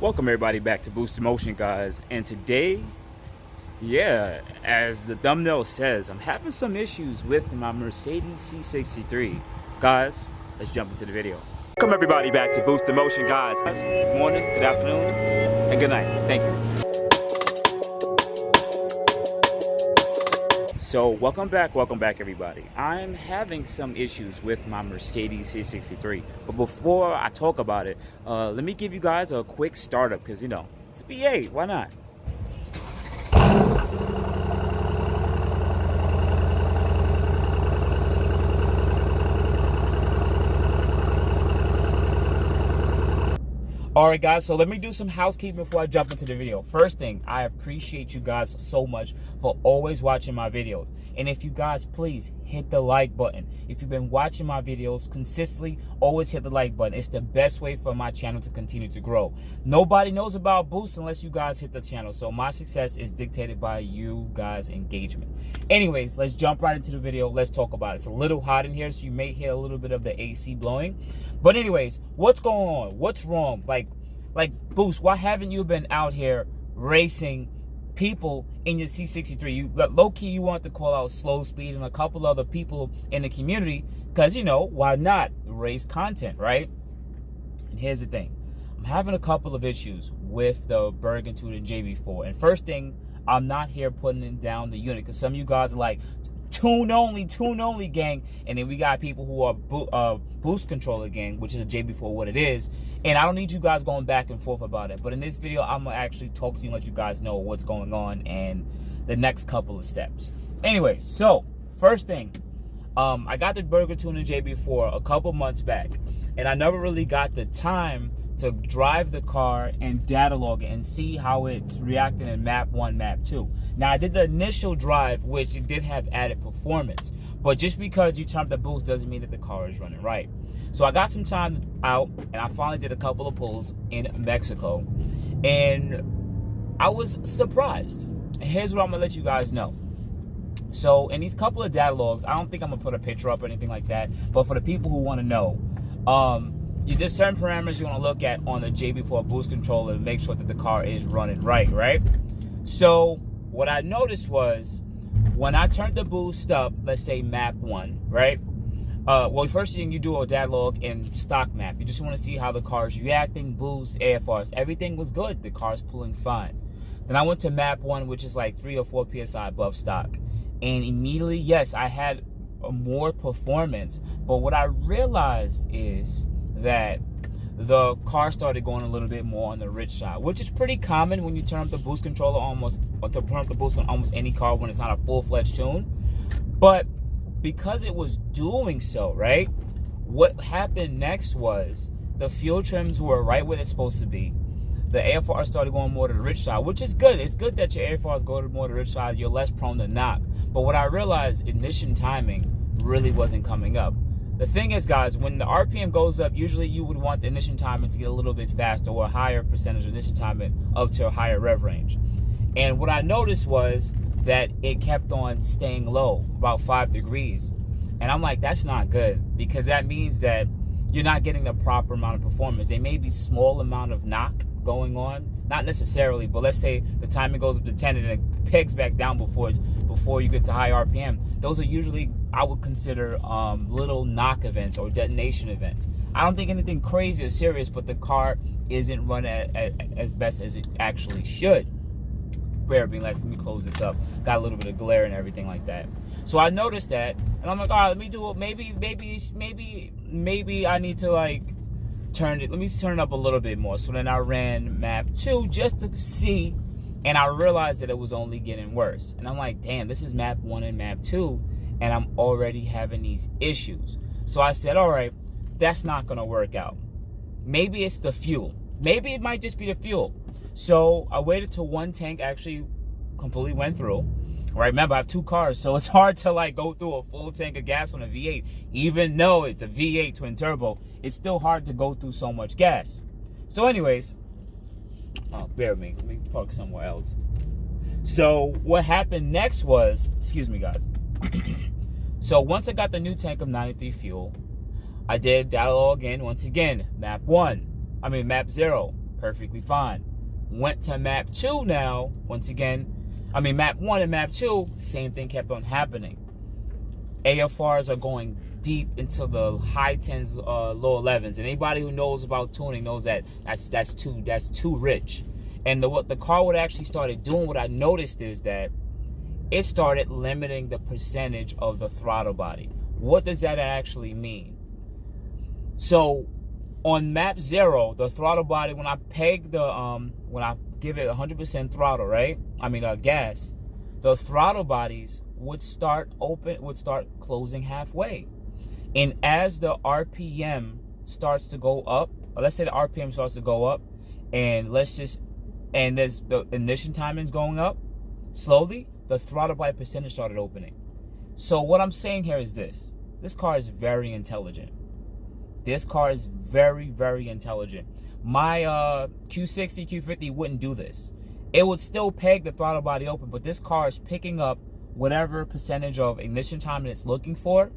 Welcome everybody back to boostinmotion, guys. And today, yeah, as the thumbnail says, I'm having some issues with my Mercedes C63. Guys, let's jump into the video. Welcome everybody back to boostinmotion, guys. Good morning, good afternoon, and good night. Thank you. So welcome back everybody. I'm having some issues with my Mercedes C63, but before I talk about it, let me give you guys a quick startup, because you know, it's a V8, why not? Alright guys, so let me do some housekeeping before I jump into the video. First thing, I appreciate you guys so much for always watching my videos. And if you guys please hit the like button. If you've been watching my videos consistently, always hit the like button. It's the best way for my channel to continue to grow. Nobody knows about Boost unless you guys hit the channel. So my success is dictated by you guys' engagement. Anyways, let's jump right into the video. Let's talk about it. It's a little hot in here, so you may hear a little bit of the AC blowing. But anyways, what's going on? What's wrong? Like Boost, why haven't you been out here racing people in your C63? You low-key, you want to call out Slow Speed and a couple other people in the community, because, you know, why not race content, right? And here's the thing. I'm having a couple of issues with the Bergen Tuning JB4. And first thing, I'm not here putting down the unit, because some of you guys are like, tune only gang, and then we got people who are boost controller gang, which is a JB4 what it is, and I don't need you guys going back and forth about it. But in this video, I'm gonna actually talk to you and let you guys know what's going on and the next couple of steps. Anyways, so first thing, I got the Bergen Tuning JB4 a couple months back, and I never really got the time to drive the car and data log it and see how it's reacting in map 1, map 2. Now, I did the initial drive, which it did have added performance, but just because you turn up the boost doesn't mean that the car is running right. So I got some time out, and I finally did a couple of pulls in Mexico, and I was surprised. And here's what I'm gonna let you guys know. So in these couple of data logs, I don't think I'm gonna put a picture up or anything like that, but for the people who wanna know, there's certain parameters you want to look at on the JB4 boost controller to make sure that the car is running right? So what I noticed was when I turned the boost up, let's say map 1, right? Well, first thing you do a data log in stock map. You just want to see how the car is reacting, boost, AFRs. Everything was good. The car's pulling fine. Then I went to map 1, which is like 3 or 4 PSI above stock. And immediately, yes, I had more performance. But what I realized is that the car started going a little bit more on the rich side, which is pretty common when you turn up the boost controller or to turn up the boost on almost any car when it's not a full-fledged tune. But because it was doing so, right, what happened next was the fuel trims were right where they're supposed to be. The AFR started going more to the rich side, which is good. It's good that your AFRs go more to the rich side. You're less prone to knock. But what I realized, ignition timing really wasn't coming up. The thing is, guys, when the RPM goes up, usually you would want the ignition timing to get a little bit faster, or a higher percentage of ignition timing up to a higher rev range. And what I noticed was that it kept on staying low, about 5 degrees. And I'm like, that's not good, because that means that you're not getting the proper amount of performance. There may be small amount of knock going on, not necessarily, but let's say the timing goes up to 10 and it pegs back down before you get to high RPM. Those are usually, I would consider, little knock events or detonation events. I don't think anything crazy or serious, but the car isn't running as best as it actually should. Bear being like, let me close this up. Got a little bit of glare and everything like that. So I noticed that, and I'm like, all right, let me do it. Maybe I need to like let me turn it up a little bit more. So then I ran map 2 just to see, and I realized that it was only getting worse. And I'm like, damn, this is map 1 and map 2, and I'm already having these issues. So I said, all right, that's not gonna work out. Maybe it's the fuel. Maybe it might just be the fuel. So I waited till one tank actually completely went through. Right, remember I have 2 cars, so it's hard to like go through a full tank of gas on a V8. Even though it's a V8 twin turbo, it's still hard to go through so much gas. So anyways, bear with me, let me park somewhere else. So what happened next was, excuse me guys. So once I got the new tank of 93 fuel, I did data log in once again, map 0, perfectly fine. Went to map 2 now, once again, map 1 and map 2, same thing kept on happening. AFRs are going deep into the high 10s, low 11s. And anybody who knows about tuning knows that that's too rich. And what the car would actually started doing, what I noticed is that it started limiting the percentage of the throttle body. What does that actually mean? So on map 0, the throttle body, when I peg the when I give it 100% throttle, right? Gas, the throttle bodies would start closing halfway. And as the RPM starts to go up, or let's say the RPM starts to go up, and there's the ignition timing is going up slowly, the throttle body percentage started opening. So what I'm saying here is this car is very intelligent. This car is very, very intelligent. My Q60, Q50 wouldn't do this. It would still peg the throttle body open, but this car is picking up whatever percentage of ignition time it's looking for.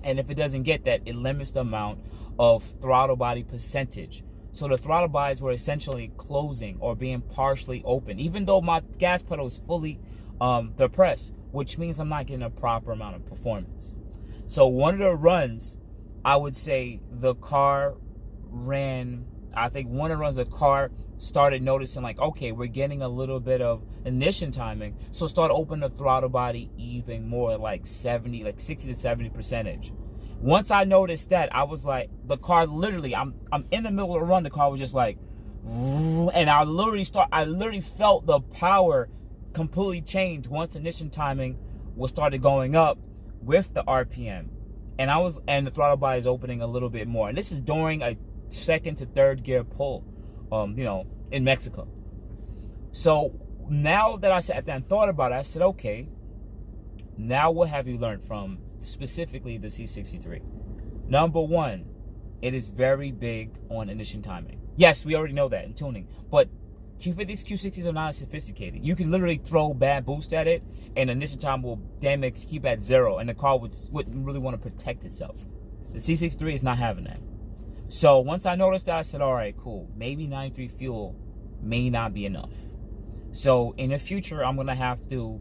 And if it doesn't get that, it limits the amount of throttle body percentage. So the throttle bodies were essentially closing or being partially open, even though my gas pedal is fully depressed, which means I'm not getting a proper amount of performance. So one of the runs, I would say the car ran, I think one of the runs the car started noticing like, okay, we're getting a little bit of ignition timing. So start opening the throttle body even more, like 60 to 70%. Once I noticed that, I was like, the car literally, I'm in the middle of the run, the car was just like, and I literally felt the power completely change once ignition timing started going up with the RPM. And the throttle body is opening a little bit more. And this is during a 2nd to 3rd gear pull, in Mexico. So now that I sat down and thought about it, I said, okay, now what have you learned from specifically the C63? Number one, it is very big on ignition timing. Yes, we already know that in tuning, but Q50s, Q60s are not as sophisticated. You can literally throw bad boost at it, and ignition time will damn it keep at 0, and the car wouldn't really want to protect itself. The C63 is not having that. So once I noticed that, I said, all right, cool. Maybe 93 fuel may not be enough. So in the future, I'm going to have to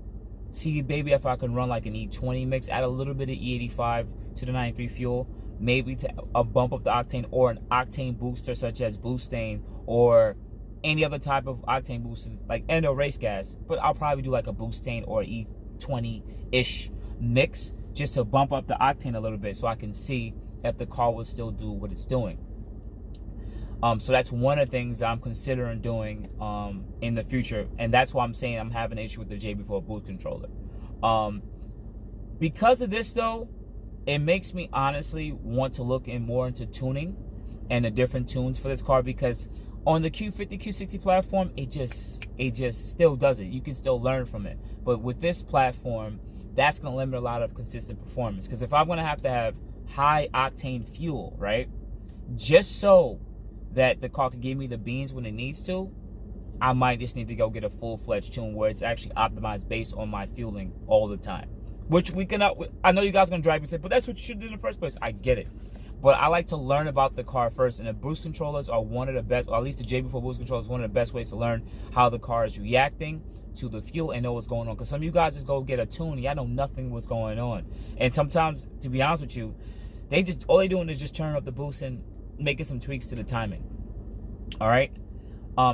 see maybe if I can run like an E20 mix, add a little bit of E85 to the 93 fuel, maybe to bump up the octane, or an octane booster such as Boostain or any other type of octane booster like Endo race gas. But I'll probably do like a Boostain or E20-ish mix just to bump up the octane a little bit so I can see if the car will still do what it's doing. So that's one of the things I'm considering doing in the future, and that's why I'm saying I'm having an issue with the JB4 boost controller. Because of this though, it makes me honestly want to look more into tuning and the different tunes for this car, because on the Q50, Q60 platform, it just still does it. You can still learn from it. But with this platform, that's going to limit a lot of consistent performance. Because if I'm going to have high octane fuel, right, just so that the car can give me the beans when it needs to, I might just need to go get a full-fledged tune where it's actually optimized based on my fueling all the time. Which we cannot, I know you guys are going to drag me and say, but that's what you should do in the first place. I get it. But I like to learn about the car first, and the boost controllers are one of the best, or at least the JB4 boost controller is one of the best ways to learn how the car is reacting to the fuel and know what's going on. Because some of you guys just go get a tune, and y'all know nothing what's going on. And sometimes, to be honest with you, all they doing is just turning up the boost and making some tweaks to the timing. All right.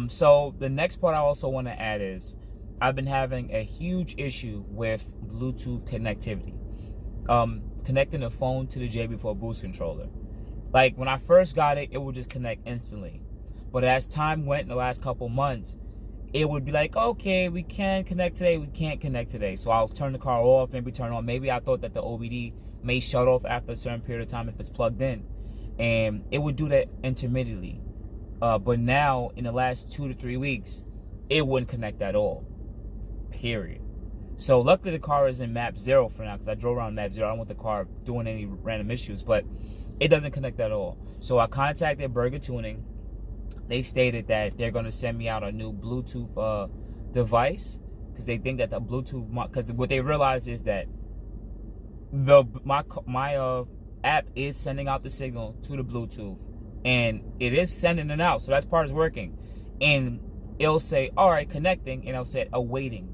So the next part I also want to add is I've been having a huge issue with Bluetooth connectivity. Connecting the phone to the JB4 boost controller. Like when I first got it, it would just connect instantly. But as time went in the last couple months, it would be like, okay, we can connect today, we can't connect today. So I'll turn the car off, maybe turn on. Maybe I thought that the OBD may shut off after a certain period of time if it's plugged in. And it would do that intermittently. But now, in the last 2 to 3 weeks, it wouldn't connect at all. Period. So luckily the car is in map 0 for now, because I drove around map 0. I don't want the car doing any random issues, but it doesn't connect at all. So I contacted Burger Tuning. They stated that they're going to send me out a new Bluetooth device, because they think that the Bluetooth, because what they realize is that my app is sending out the signal to the Bluetooth, and it is sending it out, so that part is working. and it'll say, all right, connecting, and it'll say awaiting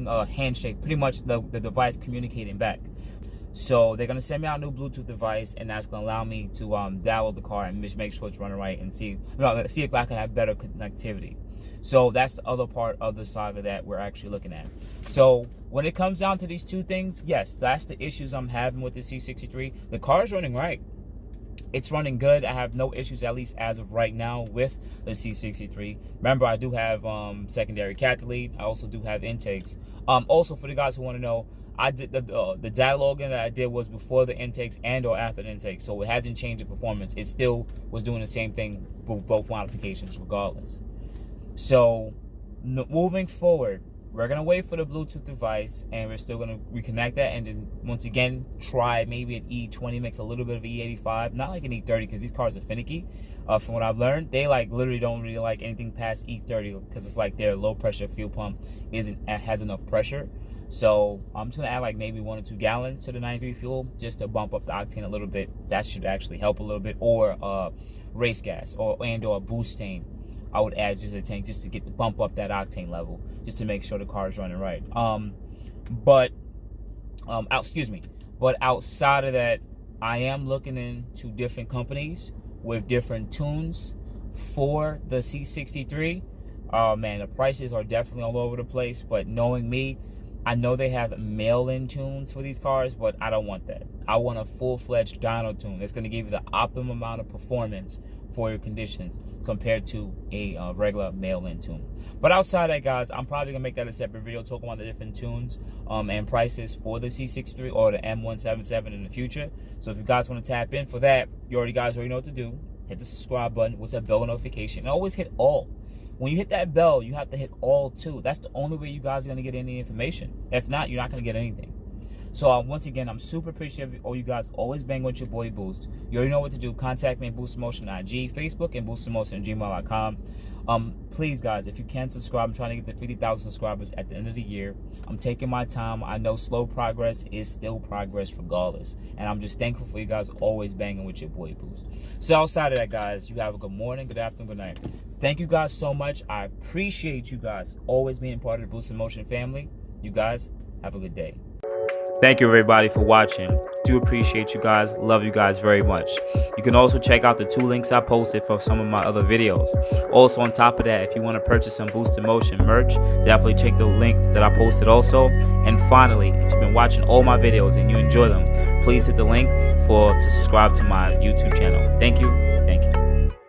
a handshake, pretty much the device communicating back. So they're gonna send me out a new Bluetooth device, and that's gonna allow me to download the car and just make sure it's running right, and see if I can have better connectivity. So that's the other part of the saga that we're actually looking at. So when it comes down to these two things, yes, that's the issues I'm having with the C63. The car is running right. It's running good. I have no issues, at least as of right now, with the C63. Remember, I do have secondary cat lead. I also do have intakes. Also, for the guys who want to know, I did the data logging that I did was before the intakes and or after the intakes, so it hasn't changed the performance. It still was doing the same thing with both modifications, regardless. So moving forward, we're gonna wait for the Bluetooth device, and we're still gonna reconnect that, and then once again try maybe an E20 mix, a little bit of E85, not like an E30, because these cars are finicky. From what I've learned, they like literally don't really like anything past E30, because it's like their low pressure fuel pump has enough pressure. So I'm just gonna add like maybe 1 or 2 gallons to the 93 fuel just to bump up the octane a little bit. That should actually help a little bit. Or race gas or boosting, I would add just a tank just to get the bump up that octane level, just to make sure the car is running right. But outside of that, I am looking into different companies with different tunes for the C63. Man, the prices are definitely all over the place, but knowing me, I know they have mail-in tunes for these cars, but I don't want that. I want a full-fledged dyno tune that's going to give you the optimum amount of performance for your conditions compared to a regular mail-in tune. But outside that, guys, I'm probably going to make that a separate video talking about the different tunes and prices for the C63 or the M177 in the future. So if you guys want to tap in for that, you guys already know what to do. Hit the subscribe button with the bell notification, and always hit all. When you hit that bell, you have to hit all too. That's the only way you guys are going to get any information. If not, you're not going to get anything. So once again, I'm super appreciative of all you guys always bang with your boy Boost. You already know what to do. Contact me at boostinmotion on IG, Facebook, and boostinmotion@gmail.com. Please, guys, if you can subscribe, I'm trying to get to 50,000 subscribers at the end of the year. I'm taking my time. I know slow progress is still progress regardless. And I'm just thankful for you guys always banging with your boy Boost. So outside of that, guys, you have a good morning, good afternoon, good night. Thank you guys so much. I appreciate you guys always being part of the Boost in Motion family. You guys have a good day. Thank you, everybody, for watching. Do appreciate you guys. Love you guys very much. You can also check out the 2 links I posted for some of my other videos. Also, on top of that, if you want to purchase some Boost in Motion merch, definitely check the link that I posted also. And finally, if you've been watching all my videos and you enjoy them, please hit the link to subscribe to my YouTube channel. Thank you. Thank you.